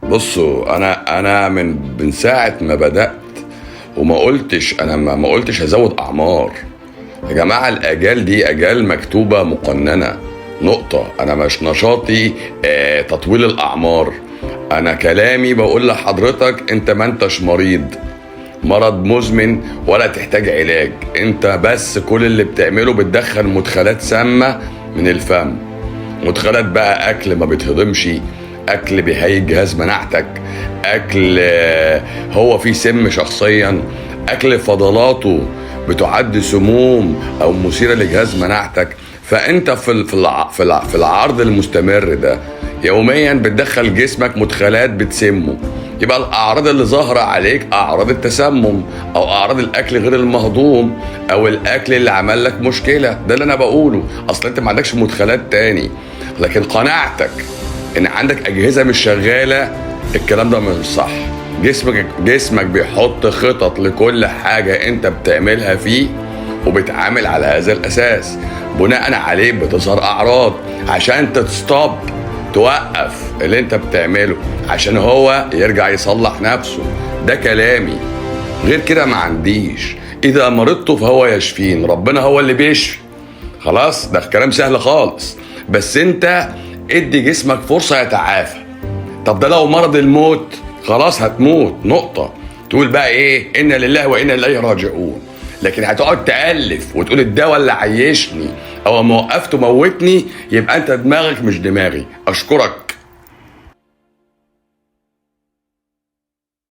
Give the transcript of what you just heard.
بصوا، انا من ساعه ما بدات وما قلتش، انا ما قلتش هزود اعمار. يا جماعه، الاجال دي اجال مكتوبه مقننه، نقطه. انا مش نشاطي تطويل الاعمار. انا كلامي بقول لحضرتك انت ما انتش مرض مزمن ولا تحتاج علاج. انت بس كل اللي بتعمله بتدخل مدخلات سامه من الفم، مدخلات بقى اكل ما بيتهضمش، اكل بيهيج جهاز مناعتك، اكل هو فيه سم شخصيا، اكل فضلاته بتعد سموم او مثيره لجهاز مناعتك. فانت في العرض المستمر ده يوميا بتدخل جسمك مدخلات بتسمه. يبقى الاعراض اللي ظاهره عليك اعراض التسمم، او اعراض الاكل غير المهضوم، او الاكل اللي عمل لك مشكله. ده اللي انا بقوله. اصل انت ما عندكش مدخلات تاني، لكن قناعتك ان عندك اجهزه مش شغاله، الكلام ده مش صح. جسمك بيحط خطط لكل حاجه انت بتعملها فيه، وبتعامل على هذا الاساس. بناء عليه بتظهر اعراض عشان تستوب، توقف اللي انت بتعمله عشان هو يرجع يصلح نفسه. ده كلامي، غير كده ما عنديش. اذا مرضت فهو يشفين، ربنا هو اللي بيشفي. خلاص، ده كلام سهل خالص. بس انت ادي جسمك فرصة يتعافى. طب ده لو مرض الموت، خلاص هتموت، نقطة. تقول بقى ايه؟ انا لله وانا اليه راجعون. لكن هتقعد تألف وتقول الدواء اللي عيشني او ما وقفته موتني، يبقى انت دماغك مش دماغي. اشكرك.